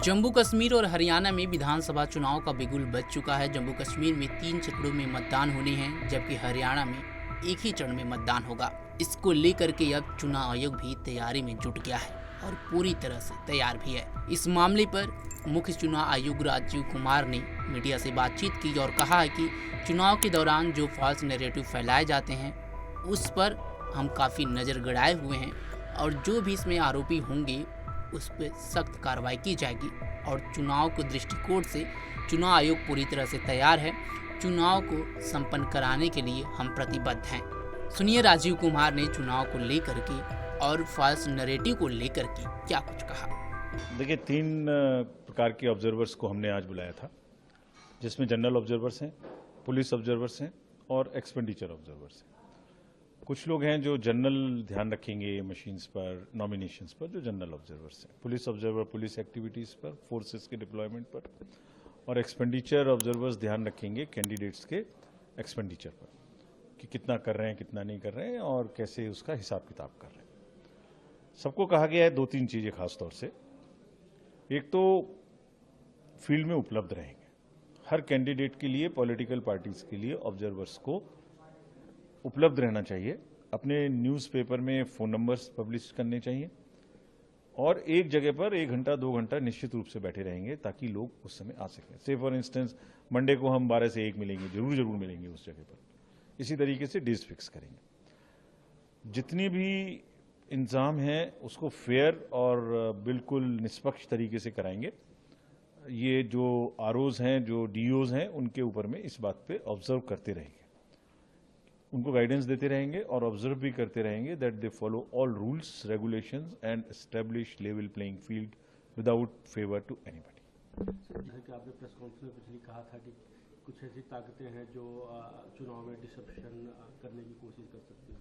जम्मू कश्मीर और हरियाणा में विधानसभा चुनाव का बिगुल बज चुका है। जम्मू कश्मीर में 3 चरणों में मतदान होने हैं, जबकि हरियाणा में एक ही चरण में मतदान होगा। इसको लेकर के अब चुनाव आयोग भी तैयारी में जुट गया है और पूरी तरह से तैयार भी है। इस मामले पर मुख्य चुनाव आयुक्त राजीव कुमार ने मीडिया से बातचीत की और कहा है कि चुनाव के दौरान जो फॉल्स नैरेटिव फैलाए जाते हैं उस पर हम काफ़ी नज़र गड़ाए हुए हैं और जो भी इसमें आरोपी होंगे उस पर सख्त कार्रवाई की जाएगी। और चुनाव के दृष्टिकोण से चुनाव आयोग पूरी तरह से तैयार है। चुनाव को संपन्न कराने के लिए हम प्रतिबद्ध हैं। सुनिए राजीव कुमार ने चुनाव को लेकर के और फॉल्स नैरेटिव को लेकर के क्या कुछ कहा। देखिए, 3 प्रकार के ऑब्जर्वर्स को हमने आज बुलाया था, जिसमें जनरल ऑब्जर्वर्स हैं, पुलिस ऑब्जर्वर्स हैं और एक्सपेंडिचर ऑब्जर्वर्स हैं। कुछ लोग हैं जो जनरल ध्यान रखेंगे मशीन्स पर, नॉमिनेशंस पर, जो जनरल ऑब्जर्वर्स हैं। पुलिस ऑब्जर्वर पुलिस एक्टिविटीज़ पर, फोर्सेस के डिप्लॉयमेंट पर, और एक्सपेंडिचर ऑब्जर्वर्स ध्यान रखेंगे कैंडिडेट्स के एक्सपेंडिचर पर कि कितना कर रहे हैं, कितना नहीं कर रहे हैं और कैसे उसका हिसाब किताब कर रहे हैं। सबको कहा गया है 2-3 चीज़ें खास तौर से। एक तो फील्ड में उपलब्ध रहेंगे। हर कैंडिडेट के लिए, पॉलिटिकल पार्टीज के लिए ऑब्जर्वर्स को उपलब्ध रहना चाहिए। अपने न्यूज़पेपर में फ़ोन नंबर्स पब्लिश करने चाहिए और एक जगह पर 1 घंटा 2 घंटा निश्चित रूप से बैठे रहेंगे ताकि लोग उस समय आ सकें। से फॉर इंस्टेंस मंडे को हम 12 से 1 मिलेंगे, जरूर मिलेंगे उस जगह पर। इसी तरीके से डेज फिक्स करेंगे। जितनी भी इंतजाम है उसको फेयर और बिल्कुल निष्पक्ष तरीके से कराएंगे। ये जो आरओज हैं, जो डीओज हैं, उनके ऊपर में इस बात पे ऑब्जर्व करते रहेंगे, उनको गाइडेंस देते रहेंगे और ऑब्जर्व भी करते रहेंगे that they follow all rules, regulations and establish level playing field without favour to anybody. जैसे कि आपने प्रेस कॉन्फ्रेंस में पिछली कहा था कि कुछ ऐसी ताकतें हैं जो चुनाव में डिसरप्शन करने की कोशिश कर सकती हैं।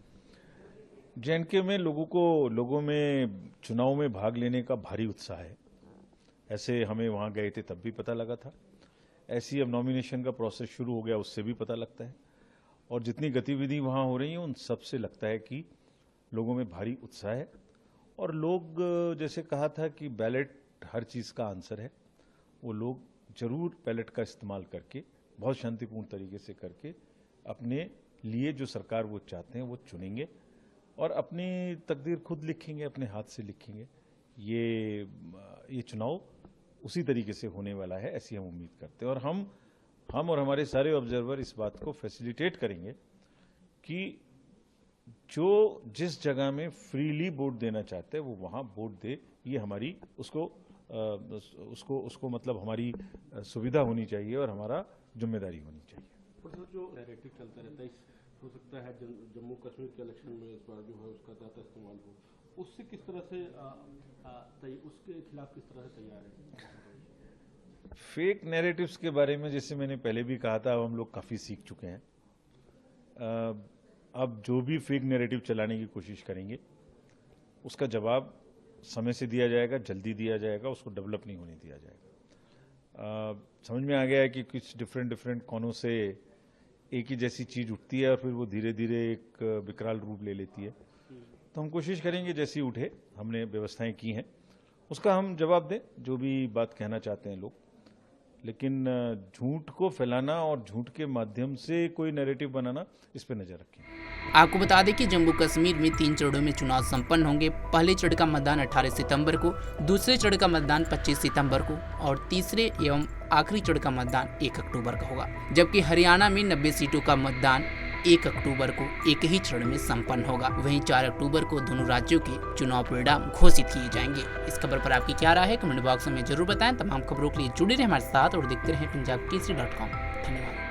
जेएनके में लोगों में चुनाव में भाग लेने का भारी उत्साह है। ऐसे हमें वहां गए थे तब भी पता लगा था। ऐसी अब नॉमिनेशन का प्रोसेस शुरू हो गया, उससे भी पता लगता है। और जितनी गतिविधि वहां हो रही है उन सबसे लगता है कि लोगों में भारी उत्साह है। और लोग, जैसे कहा था कि बैलेट हर चीज़ का आंसर है, वो लोग जरूर बैलेट का इस्तेमाल करके बहुत शांतिपूर्ण तरीके से करके अपने लिए जो सरकार वो चाहते हैं वो चुनेंगे और अपनी तकदीर खुद लिखेंगे, अपने हाथ से लिखेंगे। ये चुनाव उसी तरीके से होने वाला है, ऐसी हम उम्मीद करते हैं। और हम और हमारे सारे ऑब्जर्वर इस बात को फैसिलिटेट करेंगे कि जो जिस जगह में फ्रीली वोट देना चाहते हैं वो वहां वोट दे। ये हमारी उसको मतलब हमारी सुविधा होनी चाहिए और हमारा जिम्मेदारी होनी चाहिए। पर जो नैरेटिव चलता रहता है, हो सकता है जम्मू कश्मीर के इलेक्शन में इस बार जो है उसका ज़्यादा इस्तेमाल हो, उससे किस तरह से उसके खिलाफ किस तरह से तैयार है? फेक नैरेटिव्स के बारे में जैसे मैंने पहले भी कहा था, अब हम लोग काफ़ी सीख चुके हैं। अब जो भी फेक नैरेटिव चलाने की कोशिश करेंगे उसका जवाब समय से दिया जाएगा, जल्दी दिया जाएगा, उसको डेवलप नहीं होने दिया जाएगा। समझ में आ गया है कि कुछ डिफरेंट कोनों से एक ही जैसी चीज़ उठती है और फिर वो धीरे धीरे एक विकराल रूप ले लेती है। तो हम कोशिश करेंगे जैसी उठे, हमने व्यवस्थाएं की हैं, उसका हम जवाब दें, जो भी बात कहना चाहते हैं लोग। लेकिन झूठ को फैलाना और झूठ के माध्यम से कोई नैरेटिव बनाना, इस पर नजर रखें। आपको बता दें कि जम्मू कश्मीर में 3 चरणों में चुनाव संपन्न होंगे। पहले चरण का मतदान 18 सितंबर को, दूसरे चरण का मतदान 25 सितंबर को और तीसरे एवं आखिरी चरण का मतदान 1 अक्टूबर का होगा। जबकि हरियाणा में 90 सीटों का मतदान 1 अक्टूबर को एक ही चरण में संपन्न होगा। वहीं 4 अक्टूबर को दोनों राज्यों के चुनाव परिणाम घोषित किए जाएंगे। इस खबर पर आपकी क्या राय है, कमेंट बॉक्स में जरूर बताएं। तमाम खबरों के लिए जुड़े रहें हमारे साथ और देखते रहें punjabkesari.com। धन्यवाद।